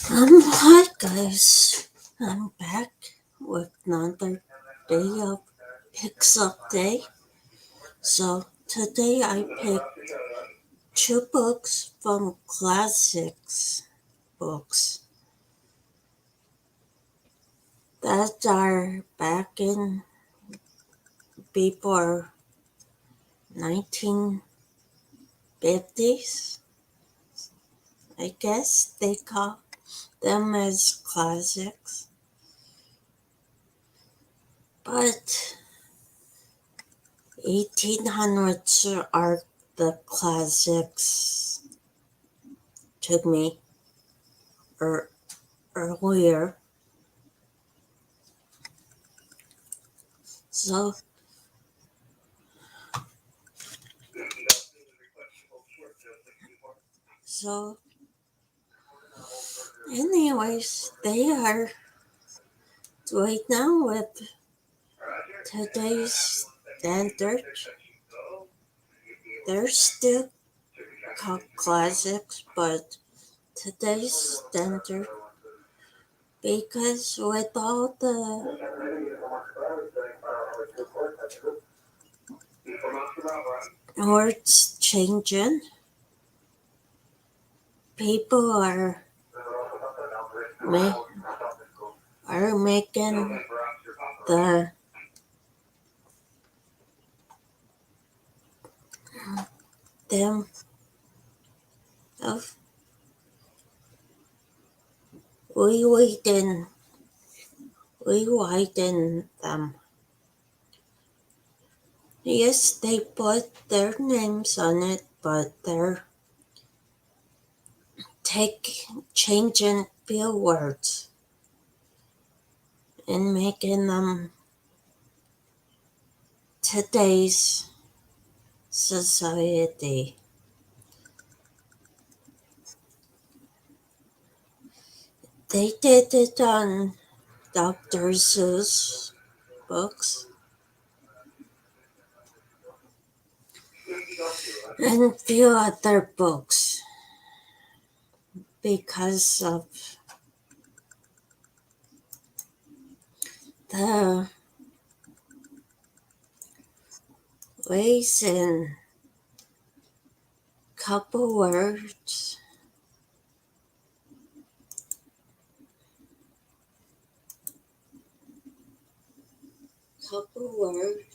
Hi guys, I'm back with another day of Picks Up Day. So today I picked two books from classics books that are back in before 1950s. I guess they call them as classics, but 1800s are the classics to me, or earlier. So, so, anyways, they are right now with today's standard. They're still called classics, but today's standard because with all the words changing, people ma- are making the them of rewritten rewriting them. Yes, they put their names on it, but they're changing few words and making them today's society. They did it on Dr. Seuss books and few other books because of the ways in couple words, couple words.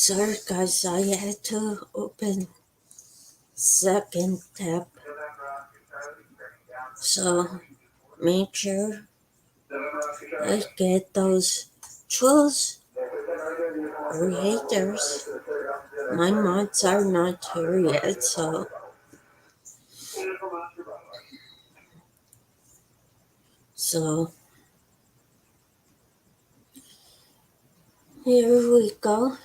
Sorry guys, I had to open second tab, so make sure I get those trolls or haters. My mods are not here yet, so here we go.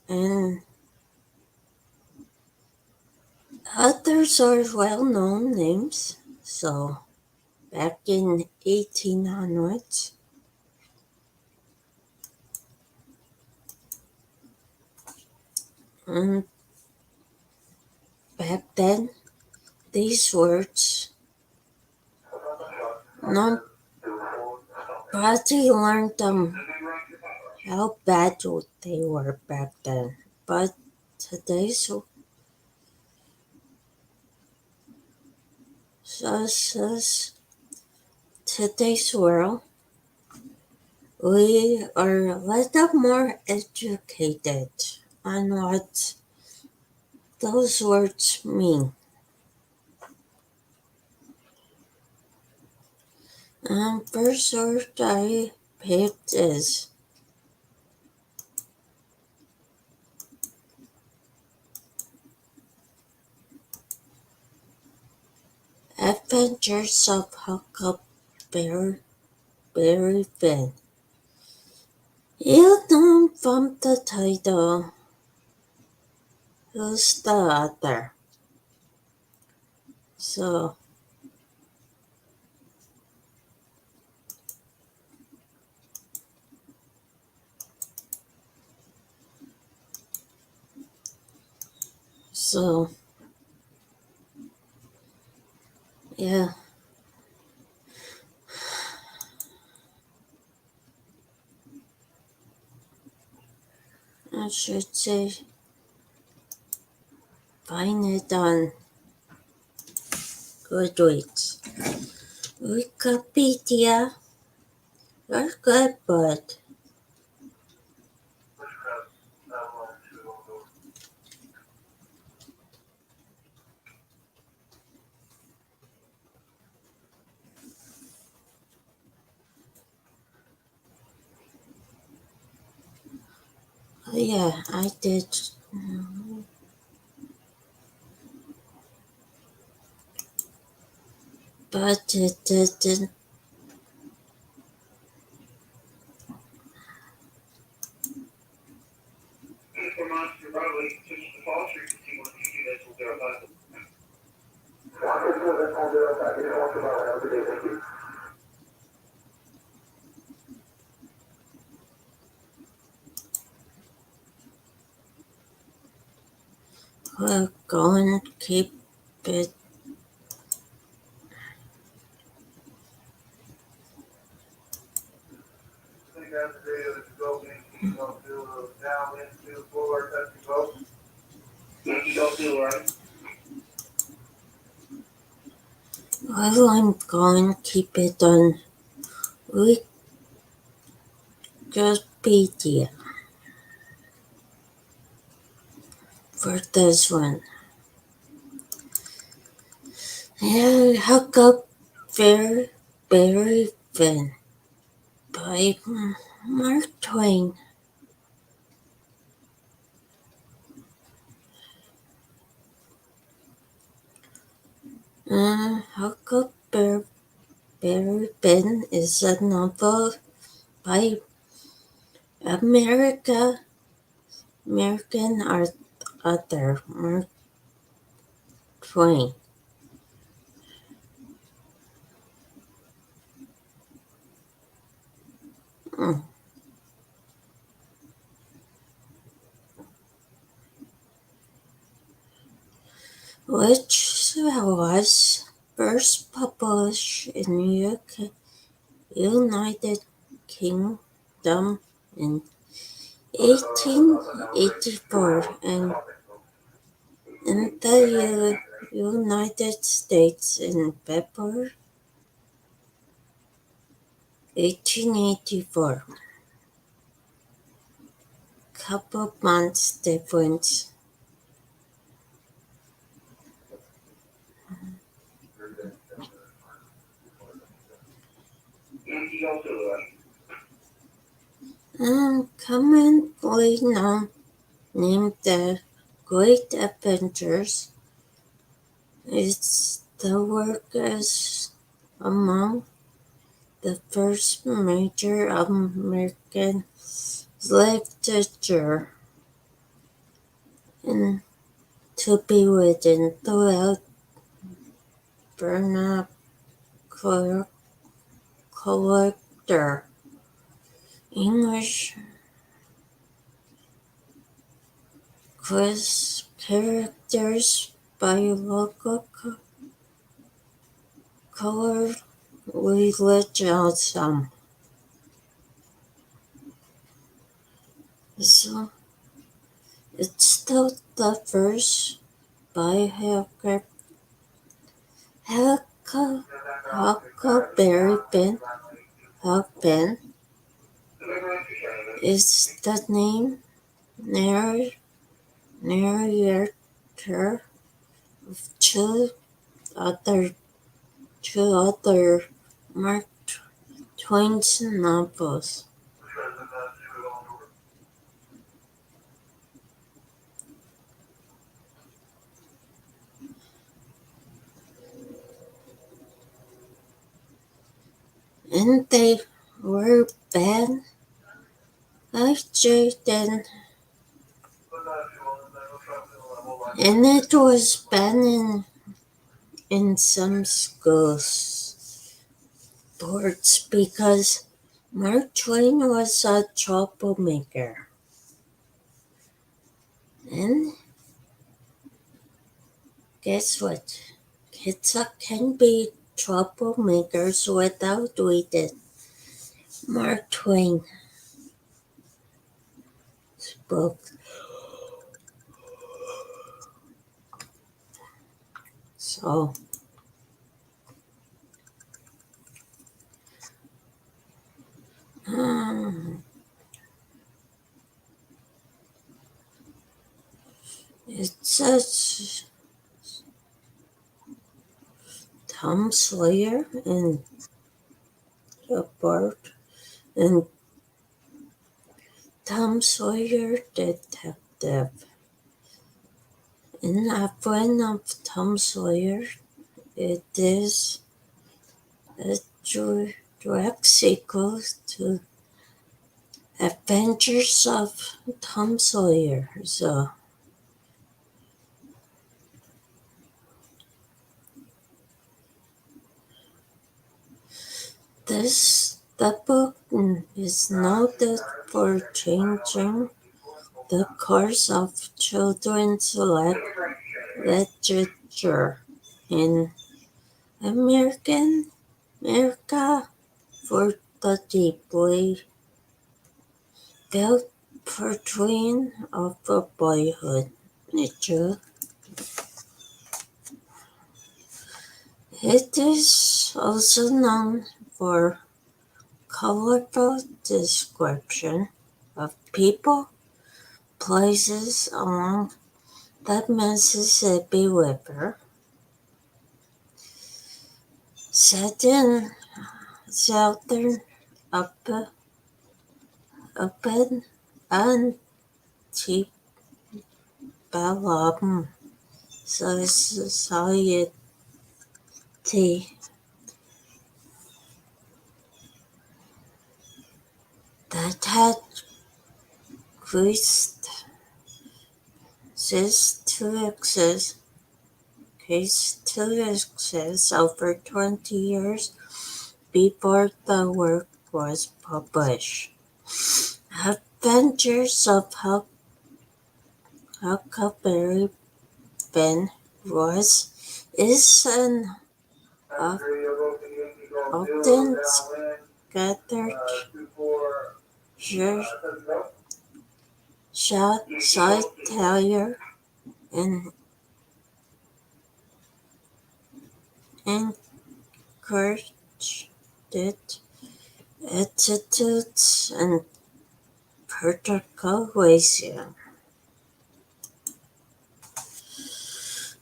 And others are well-known names. So back in 1800s, and back then these words nobody learned them how bad they were back then. But today's us today's world, we are a little more educated on what those words mean. First word I picked is Adventures of Huckleberry Finn. You know from the title who's the author. So So, yeah, I should say find it on Goodreads. Wikipedia, you're good, but yeah, I did. But it didn't. We're going to keep it. Well, I'm going to keep it on Wikipedia for this one. And Huckleberry Finn by Mark Twain. Huckleberry Finn is a novel by American author Mark Twain, mm, which was first published in United Kingdom in 1884 and in the United States in February 1884. Couple months difference. Commonly known named the Great Adventures, its the work is among the first major American literature and to be written throughout vernacular English characters biological color religion. So it's still the first biography. Huckleberry Finn is the name narrator of other two other Mark Twain's novels. And they were banned after then, and it was banned in some schools boards because Mark Twain was a troublemaker. And Guess what? Kids can be troublemakers without reading. Mark Twain spoke. So, um, it says Tom Sawyer and the bird and Tom Sawyer detective. In a friend of Tom Sawyer, it is a direct sequel to Adventures of Tom Sawyer. So the book is noted for changing the course of children's literature in America for the deeply felt portrayal of a boyhood nature. It is also known for colorful description of people, places along the Mississippi River, set in southern open antebellum society that had ceased to exist over 20 years before the work was published. Adventures of Huckleberry Finn was is an of- often scattered short satire and encouraged attitudes and practical wisdom.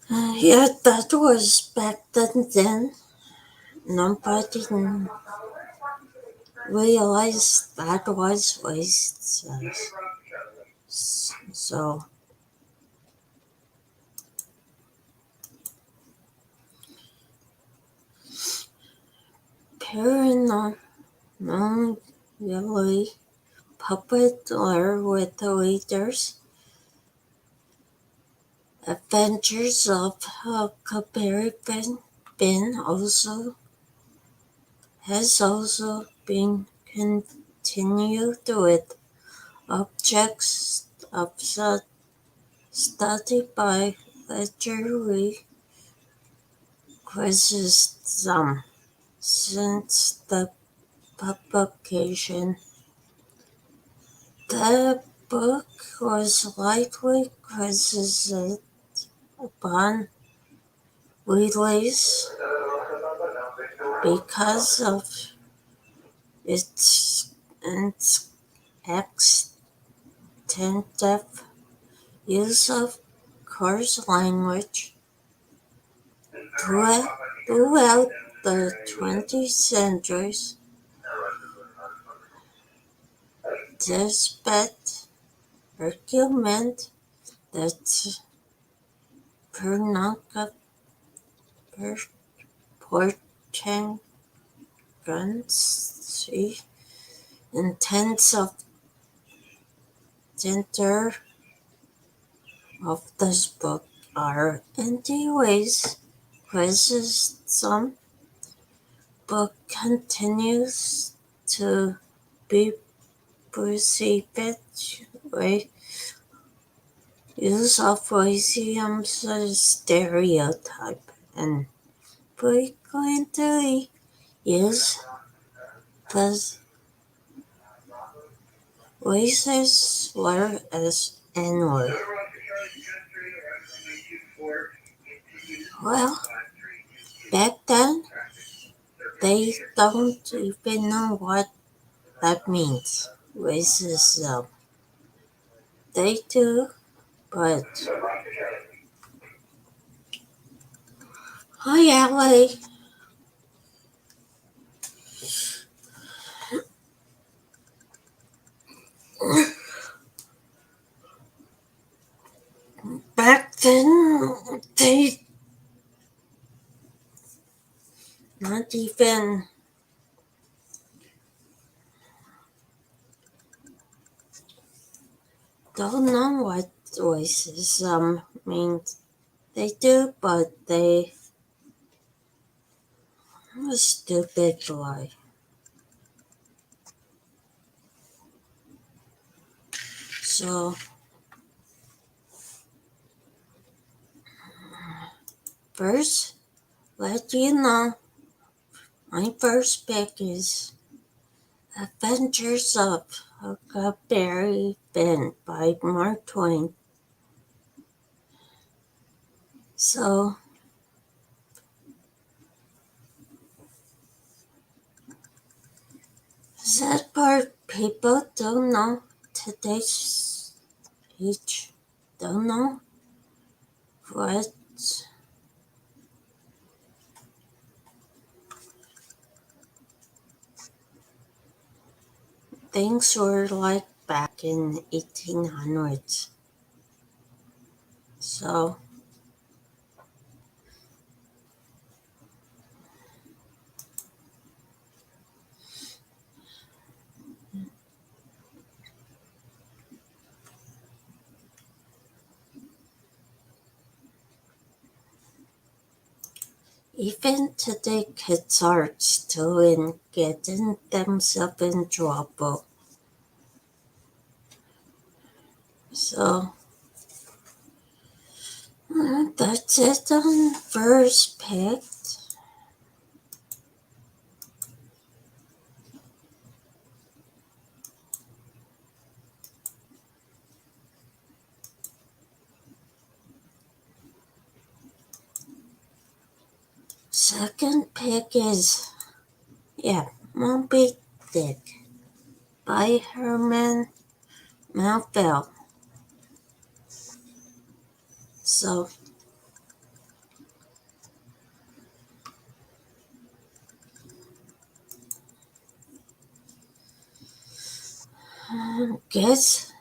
Yeah, that was back then. Nobody realized that was waste. So, paranormally popular with the readers. Adventures of Huckleberry Finn has also been continued with objects of study by literary criticism since the publication. The book was likely criticized upon release because of its extensive use of coarse language throughout the 20th century, despite argument that portency intents of center of this book are anyways criticism book continues to be perceived Use of voiceums as stereotype and frequently use the voices slur as N-word. Well, back then, they don't even know what that means. Racism. They do, but hi, Allie. Back then, they not even don't know what racism means. They do, but they are stupid boy. So first, let you know, my first pick is Adventures of Huckleberry Finn by Mark Twain. So sad part, people don't know today's age, don't know what things were like back in 1800s. So even today kids are still in getting themselves in trouble. So that's it on first pick. Second pick is, yeah, Moby Dick by Herman Melville. So guess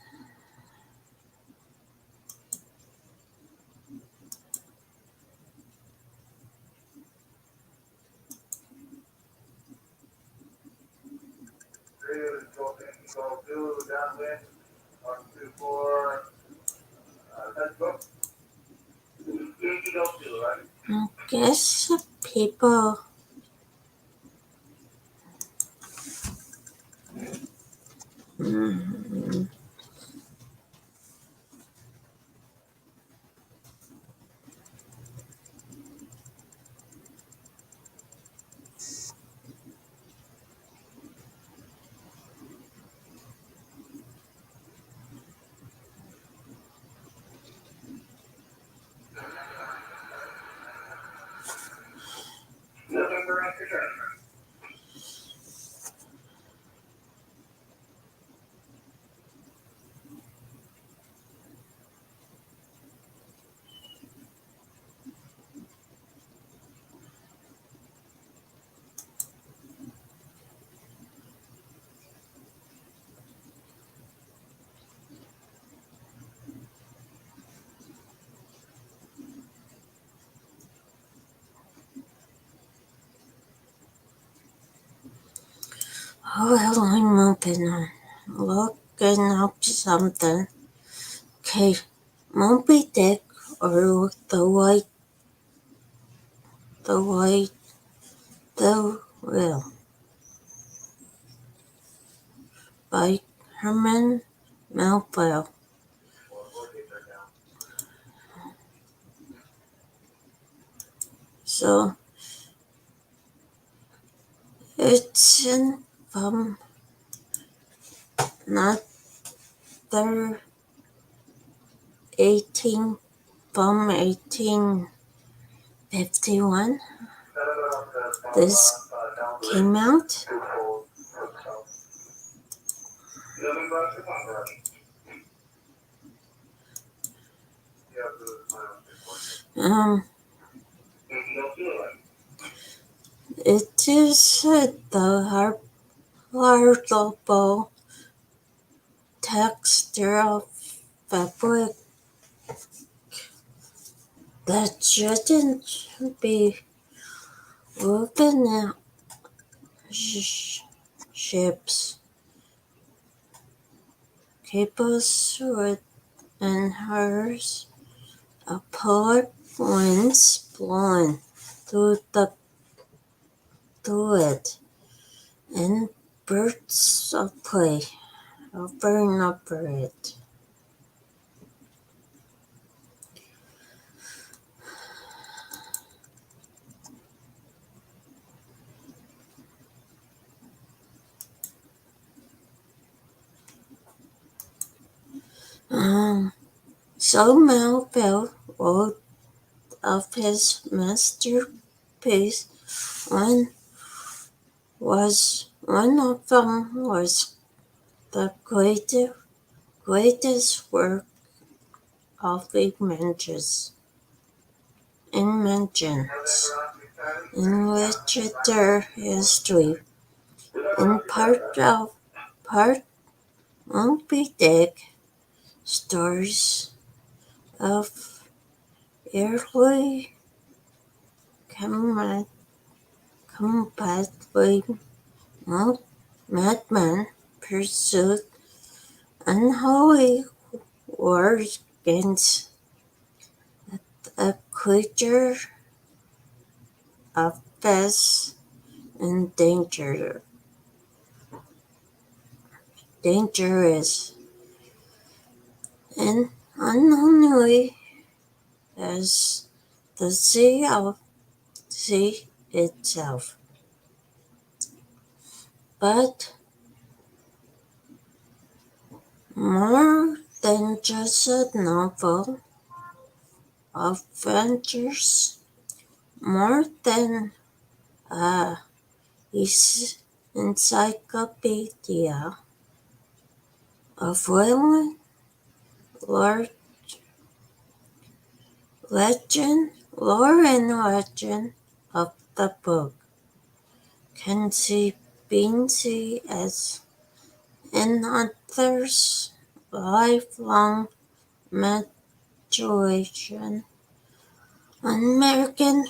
guess people mm, oh well, I'm moving on. Looking up something. Okay, Moby Dick or the white, the whale by Herman Melville. So it's in from another 18 from 1851. This came out. Um, it is the horrible texture of fabric that shouldn't be woven in ships. Cables wood and hers, a polar winds blowing through it, and birds of prey hovering over it. So Melville wrote of his masterpiece. One of them was the greatest work of inventions in literature history. In part Moby Dick stories of early combat with madman pursued unholy wars against a creature of vast and dangerous, and unknowingly as the sea itself. But more than just a novel of adventures, more than a encyclopedia of lore, lore and legend of the book can be seen as an author's lifelong maturation. American,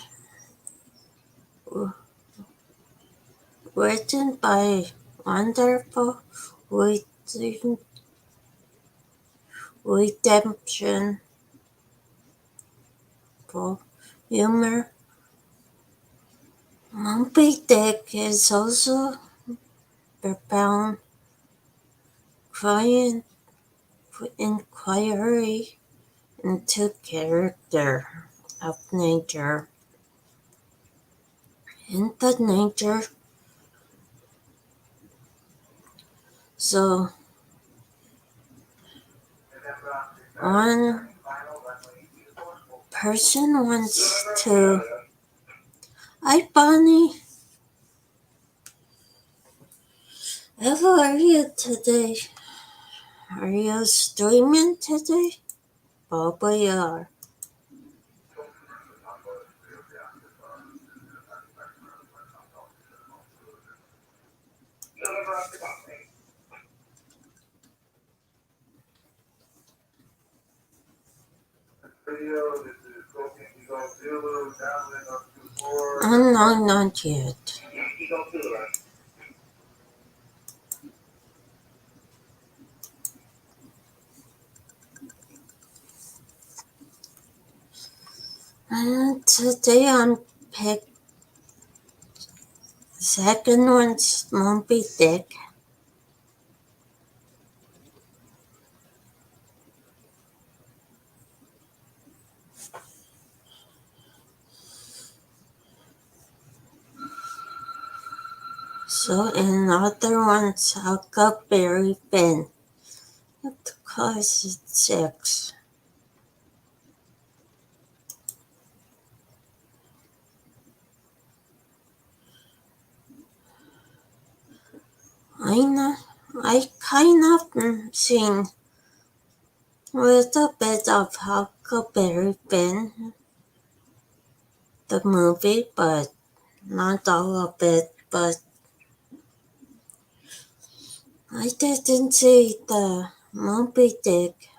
written by wonderful redemption for humor. Moby Dick is also profound quiet inquiry into character of nature and the nature. So one person wants to. Hi, Bonnie. How are you today? Are you streaming today? Probably are. No, not yet. Today I'm picked second one's Moby Dick. So another one's Huckleberry Finn. Of course it's 6. I know, I kind of seen a little bit of Huckleberry Finn, the movie, but not all of it. But I didn't see the Moby Dick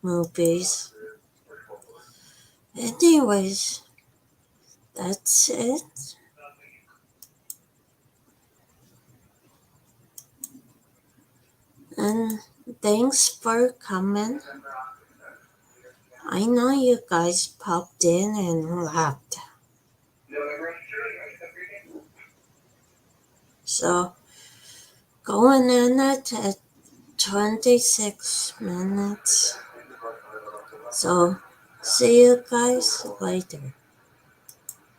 movies. Anyways, that's it. And thanks for coming. I know you guys popped in and left. So going in at 26 minutes. So see you guys later.